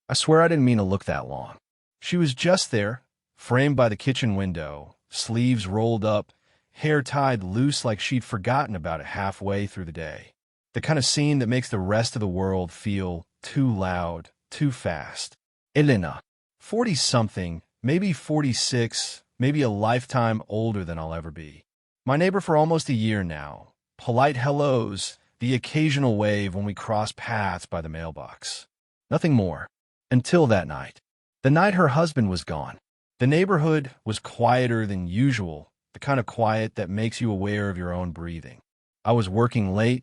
I swear I didn't mean to look that long. She was just there, framed by the kitchen window, sleeves rolled up, hair tied loose like she'd forgotten about it halfway through the day. The kind of scene that makes the rest of the world feel too loud, too fast. Elena, 40-something, maybe 46, maybe a lifetime older than I'll ever be. My neighbor for almost a year now. Polite hellos, the occasional wave when we cross paths by the mailbox. Nothing more. Until that night. The night her husband was gone. The neighborhood was quieter than usual, the kind of quiet that makes you aware of your own breathing. I was working late,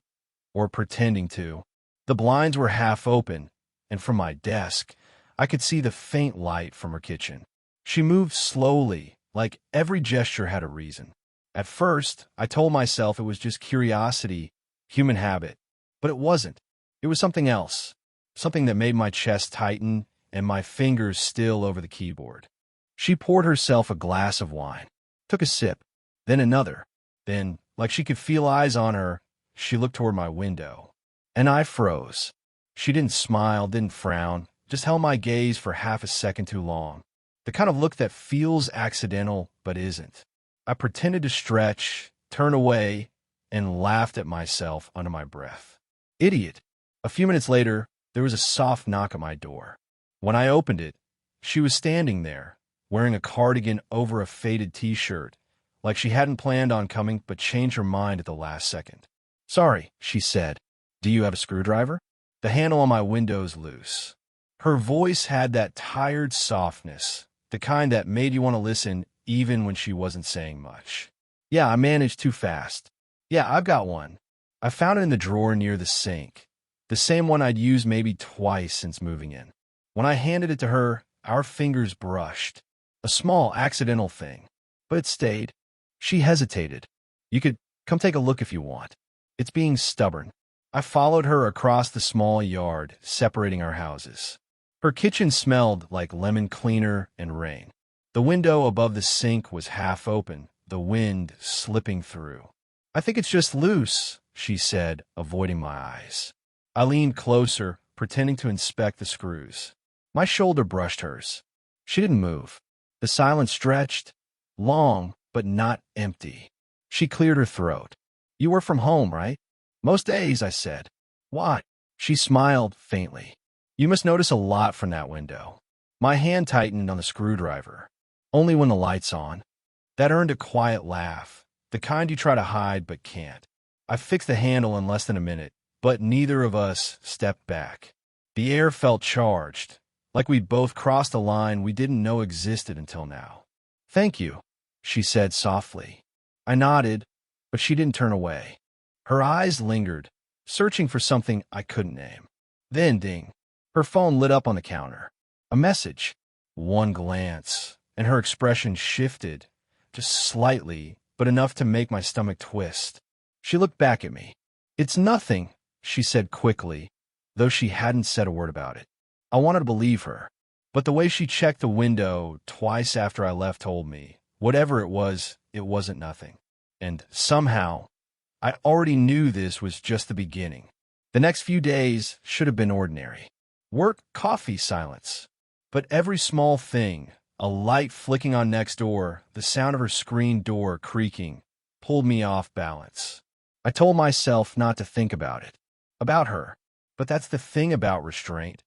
or pretending to. The blinds were half open, and from my desk, I could see the faint light from her kitchen. She moved slowly, like every gesture had a reason. At first, I told myself it was just curiosity, human habit. But it wasn't. It was something else. Something that made my chest tighten and my fingers still over the keyboard. She poured herself a glass of wine, took a sip, then another. Then, like she could feel eyes on her, she looked toward my window. And I froze. She didn't smile, didn't frown, just held my gaze for half a second too long. The kind of look that feels accidental but isn't. I pretended to stretch, turn away, and laughed at myself under my breath. Idiot. A few minutes later, there was a soft knock at my door. When I opened it, she was standing there, wearing a cardigan over a faded t-shirt, like she hadn't planned on coming but changed her mind at the last second. "Sorry," she said. "Do you have a screwdriver? The handle on my window's loose." Her voice had that tired softness, the kind that made you want to listen even when she wasn't saying much. "Yeah, I managed too fast. Yeah, I've got one. I found it in the drawer near the sink. The same one I'd used maybe twice since moving in." When I handed it to her, our fingers brushed. A small, accidental thing. But it stayed. She hesitated. "You could come take a look if you want." It's being stubborn. I followed her across the small yard, separating our houses. Her kitchen smelled like lemon cleaner and rain. The window above the sink was half open, the wind slipping through. "I think it's just loose," she said, avoiding my eyes. I leaned closer, pretending to inspect the screws. My shoulder brushed hers. She didn't move. The silence stretched, long but not empty. She cleared her throat. "You work from home, right?" "Most days," I said. "Why?" She smiled faintly. "You must notice a lot from that window." My hand tightened on the screwdriver. "Only when the light's on." That earned a quiet laugh, the kind you try to hide but can't. I fixed the handle in less than a minute, but neither of us stepped back. The air felt charged, like we'd both crossed a line we didn't know existed until now. "Thank you," she said softly. I nodded, but she didn't turn away. Her eyes lingered, searching for something I couldn't name. Then, ding, her phone lit up on the counter. A message. One glance, and her expression shifted, just slightly, but enough to make my stomach twist. She looked back at me. "It's nothing," she said quickly, though she hadn't said a word about it. I wanted to believe her, but the way she checked the window twice after I left told me, whatever it wasn't nothing. And somehow, I already knew this was just the beginning. The next few days should have been ordinary. Work, coffee, silence. But every small thing, a light flicking on next door, the sound of her screen door creaking, pulled me off balance. I told myself not to think about it, about her. But that's the thing about restraint.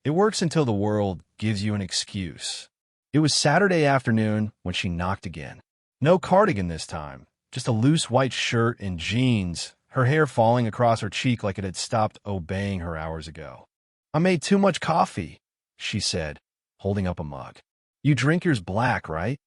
It works until the world gives you an excuse. It was Saturday afternoon when she knocked again. No cardigan this time, just a loose white shirt and jeans, her hair falling across her cheek like it had stopped obeying her hours ago. "I made too much coffee," she said, holding up a mug. "You drink yours black, right?"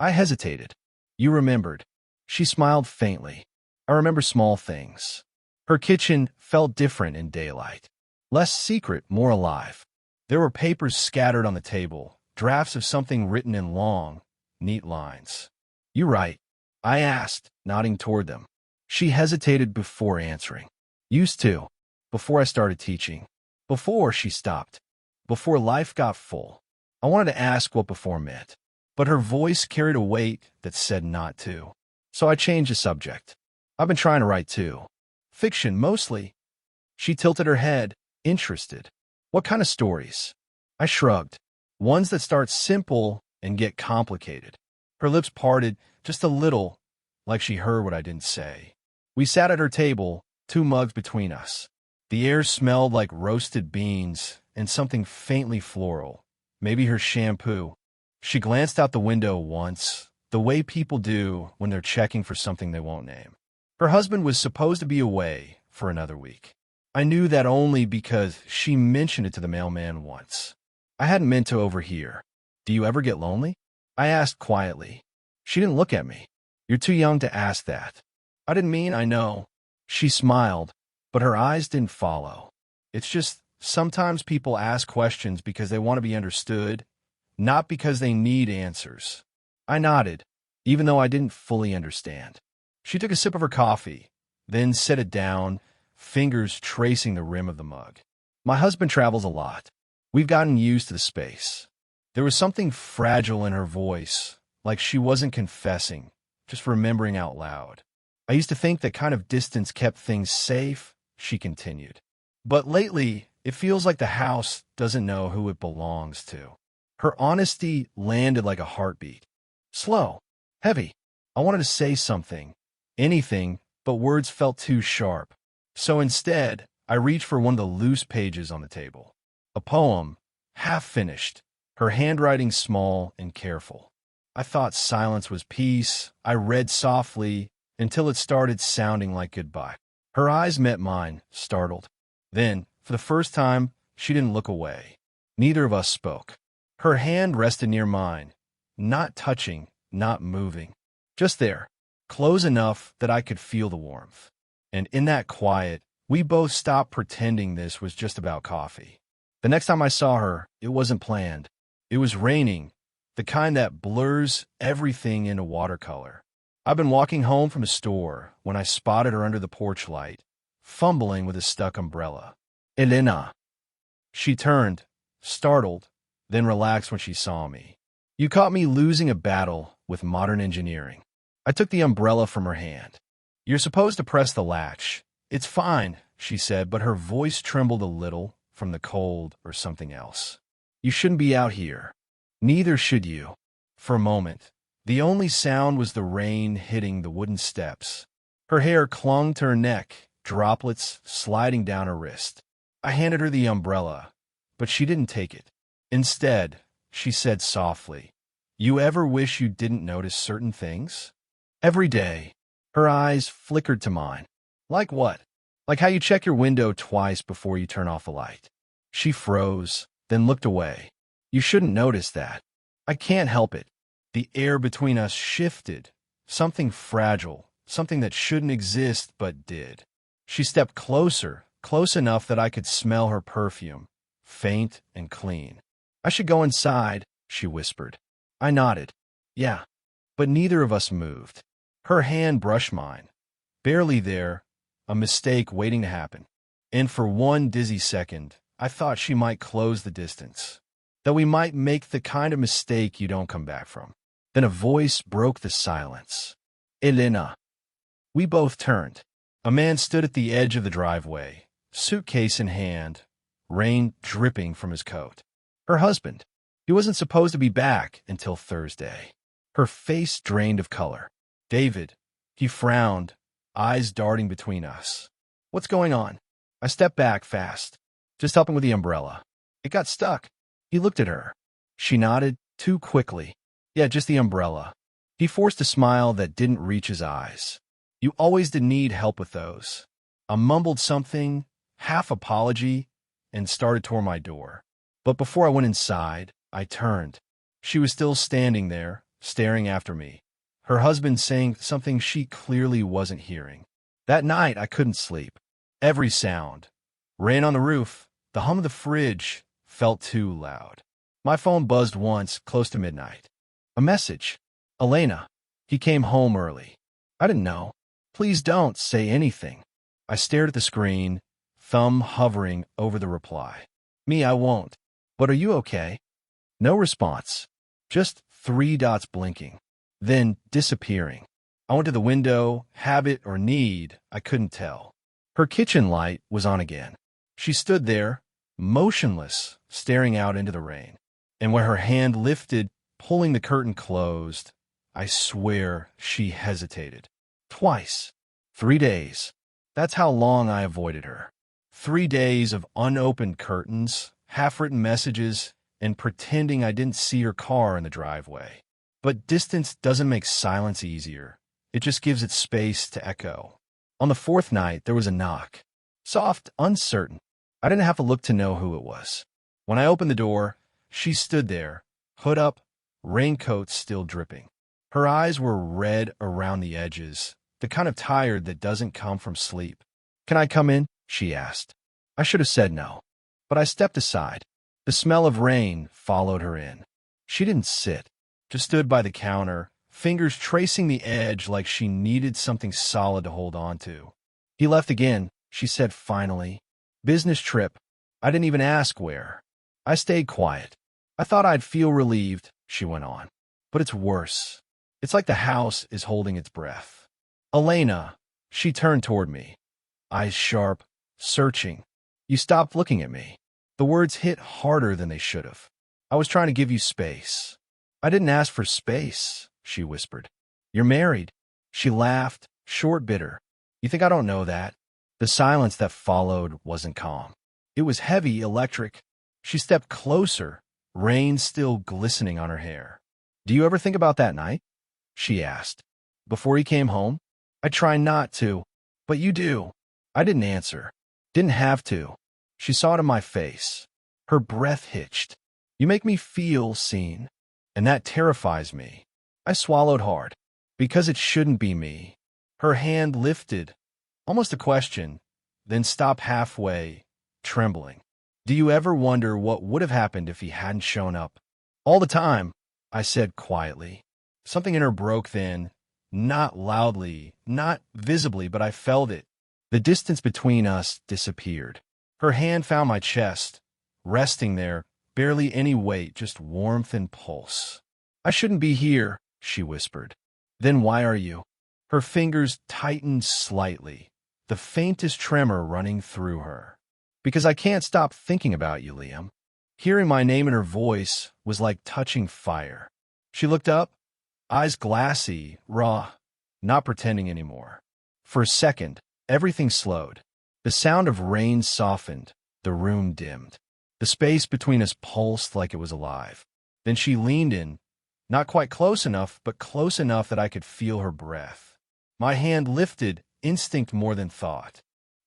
I hesitated. "You remembered." She smiled faintly. I remember small things. Her kitchen felt different in daylight. Less secret, more alive. There were papers scattered on the table, drafts of something written in long, neat lines. "You write?" I asked, nodding toward them. She hesitated before answering. "Used to. Before I started teaching." Before she stopped. Before life got full. I wanted to ask what before meant, but her voice carried a weight that said not to. So I changed the subject. "I've been trying to write too. Fiction, mostly." She tilted her head, interested. "What kind of stories?" I shrugged. Ones that start simple and get complicated. Her lips parted just a little, like she heard what I didn't say. We sat at her table, 2 mugs between us. The air smelled like roasted beans and something faintly floral, maybe her shampoo. She glanced out the window once, the way people do when they're checking for something they won't name. Her husband was supposed to be away for another week. I knew that only because she mentioned it to the mailman once. I hadn't meant to overhear. "Do you ever get lonely?" I asked quietly. She didn't look at me. "You're too young to ask that." "I didn't mean, I know." She smiled, but her eyes didn't follow. "It's just sometimes people ask questions because they want to be understood, not because they need answers." I nodded, even though I didn't fully understand. She took a sip of her coffee, then set it down, fingers tracing the rim of the mug. "My husband travels a lot. We've gotten used to the space." There was something fragile in her voice, like she wasn't confessing, just remembering out loud. "I used to think that kind of distance kept things safe," she continued. "But lately, it feels like the house doesn't know who it belongs to." Her honesty landed like a heartbeat. Slow, heavy. I wanted to say something, anything, but words felt too sharp. So instead, I reached for one of the loose pages on the table. A poem, half finished, her handwriting small and careful. I thought silence was peace. I read softly until it started sounding like goodbye. Her eyes met mine, startled. Then, for the first time, she didn't look away. Neither of us spoke. Her hand rested near mine, not touching, not moving. Just there, close enough that I could feel the warmth. And in that quiet, we both stopped pretending this was just about coffee. The next time I saw her, it wasn't planned. It was raining, the kind that blurs everything into watercolor. I'd been walking home from a store when I spotted her under the porch light, fumbling with a stuck umbrella. "Elena." She turned, startled, then relaxed when she saw me. "You caught me losing a battle with modern engineering." I took the umbrella from her hand. "You're supposed to press the latch. It's fine," she said, but her voice trembled a little from the cold or something else. "You shouldn't be out here. Neither should you." For a moment, the only sound was the rain hitting the wooden steps. Her hair clung to her neck, droplets sliding down her wrist. I handed her the umbrella, but she didn't take it. Instead, she said softly, "You ever wish you didn't notice certain things?" "Every day." Her eyes flickered to mine. "Like what?" "Like how you check your window twice before you turn off the light." She froze, then looked away. "You shouldn't notice that." "I can't help it." The air between us shifted, something fragile, something that shouldn't exist but did. She stepped closer, close enough that I could smell her perfume, faint and clean. "I should go inside," she whispered. I nodded. "Yeah." But neither of us moved. Her hand brushed mine. Barely there, a mistake waiting to happen. And for one dizzy second, I thought she might close the distance. That we might make the kind of mistake you don't come back from. Then a voice broke the silence. "Elena." We both turned. A man stood at the edge of the driveway, suitcase in hand, rain dripping from his coat. Her husband. He wasn't supposed to be back until Thursday. Her face drained of color. "David." He frowned, eyes darting between us. "What's going on?" I stepped back fast. "Just helping with the umbrella. It got stuck." He looked at her. She nodded, too quickly. "Yeah, just the umbrella." He forced a smile that didn't reach his eyes. "You always did need help with those." I mumbled something, half apology, and started toward my door. But before I went inside, I turned. She was still standing there, staring after me, her husband saying something she clearly wasn't hearing. That night, I couldn't sleep. Every sound, rain on the roof, the hum of the fridge, felt too loud. My phone buzzed once, close to midnight. A message. "Elena." He came home early. I didn't know. "Please don't say anything." I stared at the screen, thumb hovering over the reply. "Me, I won't. But are you okay?" No response. Just 3 dots blinking, then disappearing. I went to the window, habit or need, I couldn't tell. Her kitchen light was on again. She stood there, motionless, staring out into the rain. And when her hand lifted, pulling the curtain closed, I swear she hesitated. Twice. 3 days. That's how long I avoided her. 3 days of unopened curtains, half-written messages, and pretending I didn't see her car in the driveway. But distance doesn't make silence easier. It just gives it space to echo. On the 4th night, there was a knock. Soft, uncertain. I didn't have to look to know who it was. When I opened the door, she stood there, hood up, raincoat still dripping. Her eyes were red around the edges, the kind of tired that doesn't come from sleep. "Can I come in?" she asked. I should have said no, but I stepped aside. The smell of rain followed her in. She didn't sit, just stood by the counter, fingers tracing the edge like she needed something solid to hold on to. "He left again," she said finally. "Business trip. I didn't even ask where." I stayed quiet. "I thought I'd feel relieved," she went on. "But it's worse. It's like the house is holding its breath." "Elena." She turned toward me, eyes sharp, searching. "You stopped looking at me." The words hit harder than they should have. "I was trying to give you space." "I didn't ask for space," she whispered. "You're married." She laughed, short, bitter. "You think I don't know that?" The silence that followed wasn't calm. It was heavy, electric. She stepped closer, rain still glistening on her hair. "Do you ever think about that night?" she asked. "Before he came home?" "I try not to, but you do." I didn't answer. Didn't have to. She saw it in my face. Her breath hitched. "You make me feel seen, and that terrifies me." I swallowed hard, because it shouldn't be me. Her hand lifted, almost a question, then stopped halfway, trembling. "Do you ever wonder what would have happened if he hadn't shown up?" "All the time," I said quietly. Something in her broke then, not loudly, not visibly, but I felt it. The distance between us disappeared. Her hand found my chest, resting there, barely any weight, just warmth and pulse. "I shouldn't be here," she whispered. "Then why are you?" Her fingers tightened slightly, the faintest tremor running through her. "Because I can't stop thinking about you, Liam." Hearing my name in her voice was like touching fire. She looked up, eyes glassy, raw, not pretending anymore. For a second, everything slowed. The sound of rain softened, the room dimmed. The space between us pulsed like it was alive. Then she leaned in, not quite close enough, but close enough that I could feel her breath. My hand lifted, instinct more than thought.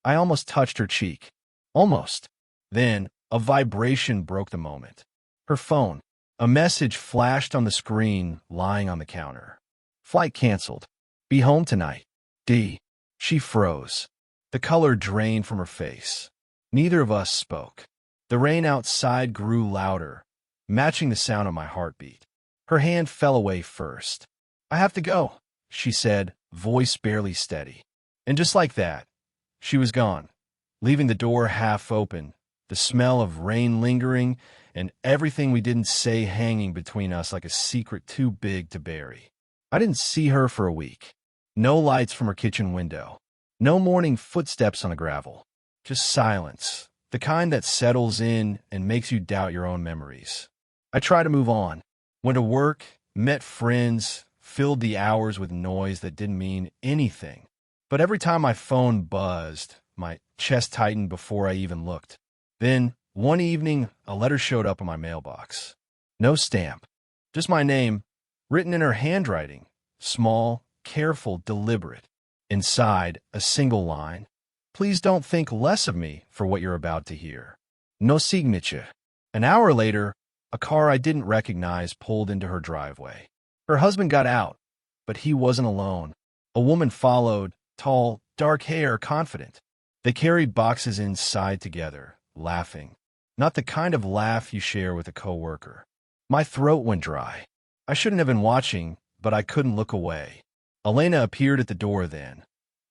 I almost touched her cheek. Almost. Then, a vibration broke the moment. Her phone. A message flashed on the screen, lying on the counter. "Flight canceled. Be home tonight. D." She froze. The color drained from her face. Neither of us spoke. The rain outside grew louder, matching the sound of my heartbeat. Her hand fell away first. "I have to go," she said, voice barely steady. And just like that, she was gone, leaving the door half open, the smell of rain lingering, and everything we didn't say hanging between us like a secret too big to bury. I didn't see her for a week. No lights from her kitchen window. No morning footsteps on the gravel. Just silence, the kind that settles in and makes you doubt your own memories. I tried to move on. Went to work, met friends, filled the hours with noise that didn't mean anything. But every time my phone buzzed, my chest tightened before I even looked. Then, one evening, a letter showed up in my mailbox. No stamp. Just my name, written in her handwriting. Small, careful, deliberate. Inside, a single line. "Please don't think less of me for what you're about to hear. No signature." An hour later, a car I didn't recognize pulled into her driveway. Her husband got out, but he wasn't alone. A woman followed, tall, dark hair, confident. They carried boxes inside together, laughing. Not the kind of laugh you share with a coworker. My throat went dry. I shouldn't have been watching, but I couldn't look away. Elena appeared at the door then,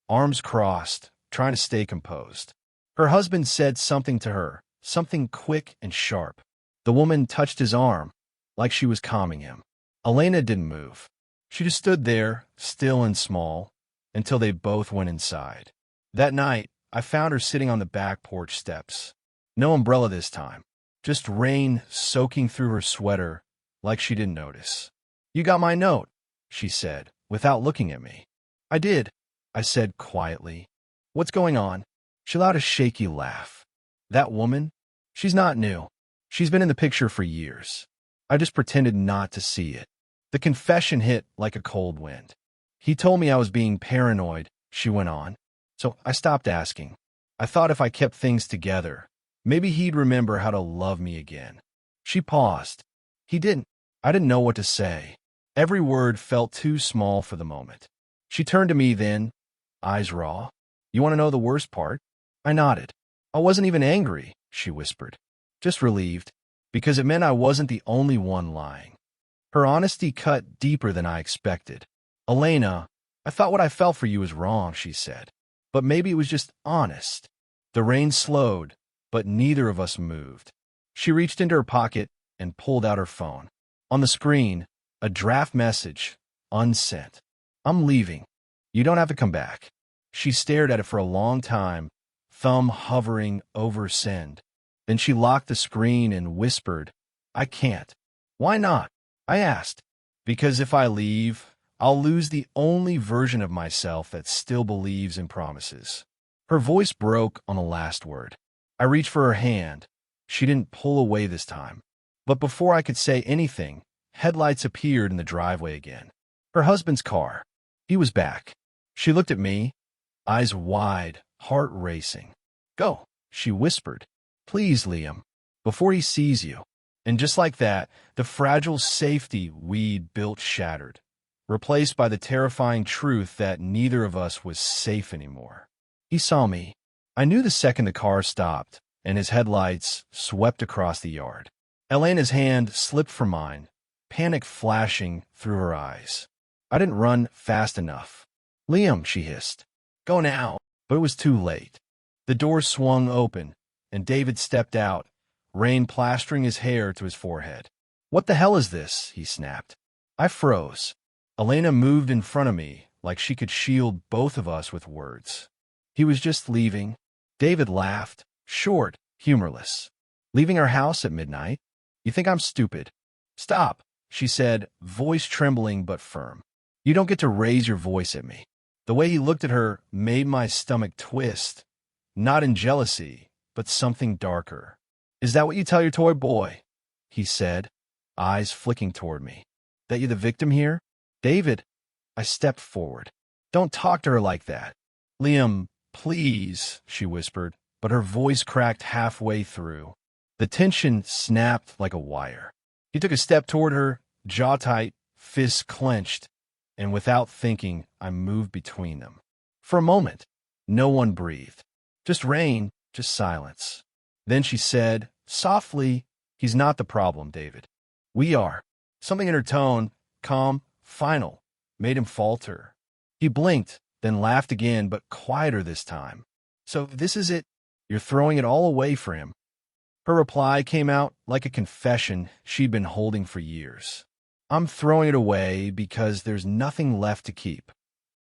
arms crossed, trying to stay composed. Her husband said something to her, something quick and sharp. The woman touched his arm, like she was calming him. Elena didn't move. She just stood there, still and small, until they both went inside. That night, I found her sitting on the back porch steps. No umbrella this time. Just rain soaking through her sweater like she didn't notice. "You got my note," she said, without looking at me. "I did," I said quietly. "What's going on?" She let out a shaky laugh. "That woman? She's not new. She's been in the picture for years." I just pretended not to see it. The confession hit like a cold wind. "He told me I was being paranoid," she went on. "So I stopped asking. I thought if I kept things together, maybe he'd remember how to love me again." She paused. "He didn't." I didn't know what to say. Every word felt too small for the moment. She turned to me then, eyes raw. "You want to know the worst part?" I nodded. "I wasn't even angry," she whispered. "Just relieved, because it meant I wasn't the only one lying." Her honesty cut deeper than I expected. "Elena, I thought what I felt for you was wrong," she said. "But maybe it was just honest." The rain slowed, but neither of us moved. She reached into her pocket and pulled out her phone. On the screen, a draft message, unsent. "I'm leaving. You don't have to come back." She stared at it for a long time, thumb hovering over send. Then she locked the screen and whispered, "I can't." "Why not?" I asked. "Because if I leave, I'll lose the only version of myself that still believes in promises." Her voice broke on the last word. I reached for her hand. She didn't pull away this time. But before I could say anything, headlights appeared in the driveway again. Her husband's car. He was back. She looked at me, eyes wide, heart racing. "Go," she whispered. "Please, Liam, before he sees you." And just like that, the fragile safety we'd built shattered, replaced by the terrifying truth that neither of us was safe anymore. He saw me. I knew the second the car stopped, and his headlights swept across the yard. Elena's hand slipped from mine, panic flashing through her eyes. I didn't run fast enough. "Liam," she hissed. "Go now." But it was too late. The door swung open, and David stepped out, rain plastering his hair to his forehead. "What the hell is this?" he snapped. I froze. Elena moved in front of me like she could shield both of us with words. "He was just leaving." David laughed, short, humorless. "Leaving our house at midnight? You think I'm stupid?" "Stop," she said, voice trembling but firm. "You don't get to raise your voice at me." The way he looked at her made my stomach twist, not in jealousy, but something darker. "Is that what you tell your toy boy?" he said, eyes flicking toward me. "That you're the victim here?" "David," I stepped forward. "Don't talk to her like that." "Liam, please," she whispered, but her voice cracked halfway through. The tension snapped like a wire. He took a step toward her, jaw tight, fists clenched, and without thinking, I moved between them. For a moment, no one breathed. Just rain, just silence. Then she said, softly, "He's not the problem, David. We are." Something in her tone, calm, final, made him falter. He blinked, then laughed again, but quieter this time. "So this is it? You're throwing it all away for him?" Her reply came out like a confession she'd been holding for years. "I'm throwing it away because there's nothing left to keep."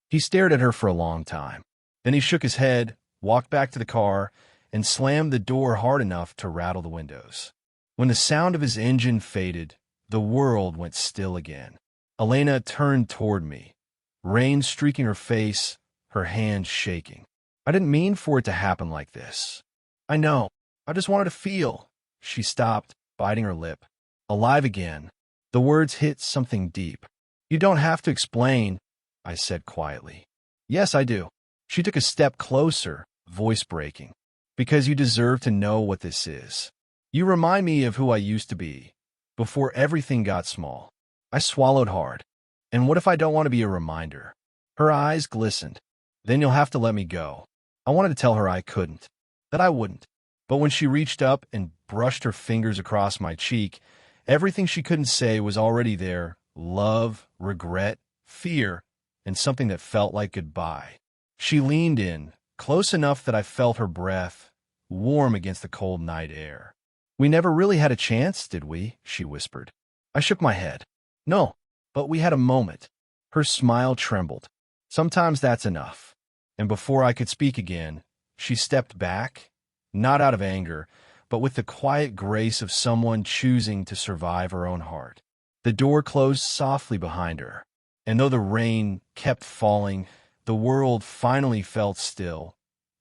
He stared at her for a long time. Then he shook his head, walked back to the car, and slammed the door hard enough to rattle the windows. When the sound of his engine faded, the world went still again. Elena turned toward me, rain streaking her face, her hands shaking. "I didn't mean for it to happen like this." "I know. I just wanted to feel." She stopped, biting her lip. "Alive again." The words hit something deep. "You don't have to explain," I said quietly. "Yes, I do." She took a step closer, voice breaking. "Because you deserve to know what this is. You remind me of who I used to be, before everything got small." I swallowed hard. "And what if I don't want to be a reminder?" Her eyes glistened. "Then you'll have to let me go." I wanted to tell her I couldn't, that I wouldn't. But when she reached up and brushed her fingers across my cheek, everything she couldn't say was already there: love, regret, fear, and something that felt like goodbye. She leaned in, close enough that I felt her breath, warm against the cold night air. "We never really had a chance, did we?" she whispered. I shook my head. "No, but we had a moment." Her smile trembled. "Sometimes that's enough." And before I could speak again, she stepped back, not out of anger, but with the quiet grace of someone choosing to survive her own heart. The door closed softly behind her, and though the rain kept falling, the world finally felt still,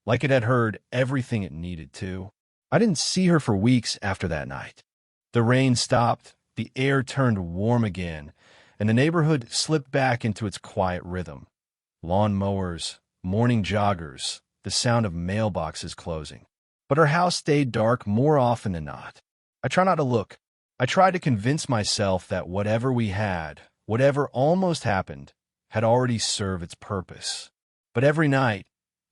like it had heard everything it needed to. I didn't see her for weeks after that night. The rain stopped, the air turned warm again, and the neighborhood slipped back into its quiet rhythm. Lawn mowers, morning joggers, the sound of mailboxes closing. But her house stayed dark more often than not. I try not to look. I tried to convince myself that whatever we had, whatever almost happened, had already served its purpose. But every night,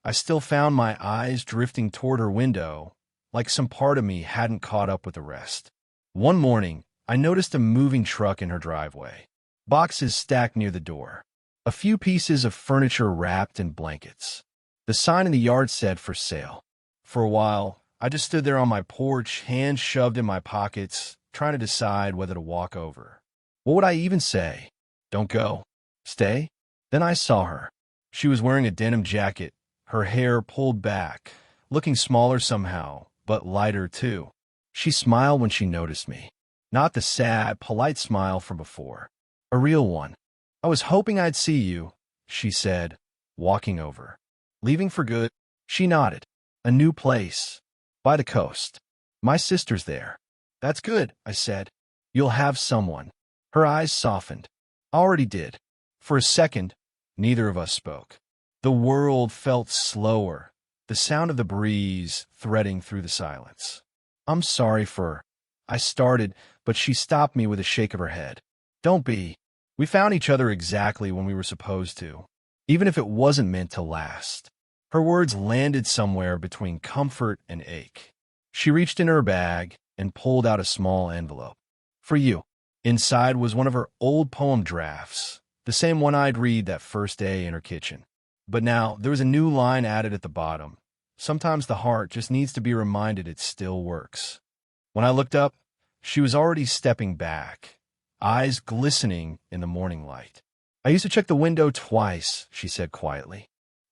I still found my eyes drifting toward her window, like some part of me hadn't caught up with the rest. One morning, I noticed a moving truck in her driveway. Boxes stacked near the door. A few pieces of furniture wrapped in blankets. The sign in the yard said for sale. For a while, I just stood there on my porch, hands shoved in my pockets, trying to decide whether to walk over. What would I even say? Don't go. Stay? Then I saw her. She was wearing a denim jacket, her hair pulled back, looking smaller somehow, but lighter too. She smiled when she noticed me. Not the sad, polite smile from before. A real one. I was hoping I'd see you, she said, walking over. Leaving for good? She nodded. A new place. By the coast. My sister's there. That's good, I said. You'll have someone. Her eyes softened. I already did. For a second, neither of us spoke. The world felt slower, the sound of the breeze threading through the silence. I'm sorry for... I started, but she stopped me with a shake of her head. Don't be. We found each other exactly when we were supposed to, even if it wasn't meant to last. Her words landed somewhere between comfort and ache. She reached in her bag and pulled out a small envelope. For you. Inside was one of her old poem drafts, the same one I'd read that first day in her kitchen. But now there was a new line added at the bottom. Sometimes the heart just needs to be reminded it still works. When I looked up, she was already stepping back, eyes glistening in the morning light. I used to check the window twice, she said quietly.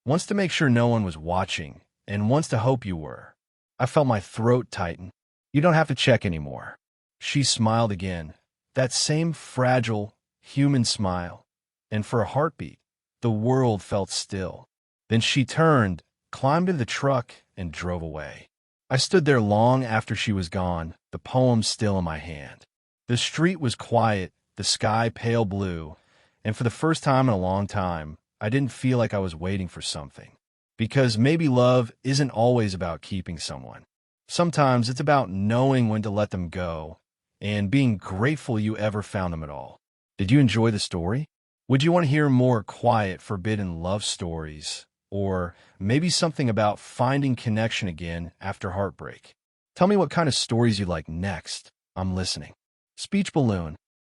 Once to make sure no one was watching, and once to hope you were. I felt my throat tighten. You don't have to check anymore. She smiled again, that same fragile, human smile, and for a heartbeat, the world felt still. Then she turned, climbed into the truck, and drove away. I stood there long after she was gone, the poem still in my hand. The street was quiet, the sky pale blue, and for the first time in a long time, I didn't feel like I was waiting for something. Because maybe love isn't always about keeping someone. Sometimes it's about knowing when to let them go and being grateful you ever found them at all. Did you enjoy the story? Would you want to hear more quiet, forbidden love stories? Or maybe something about finding connection again after heartbreak? Tell me what kind of stories you'd like next. I'm listening. Speech Balloon.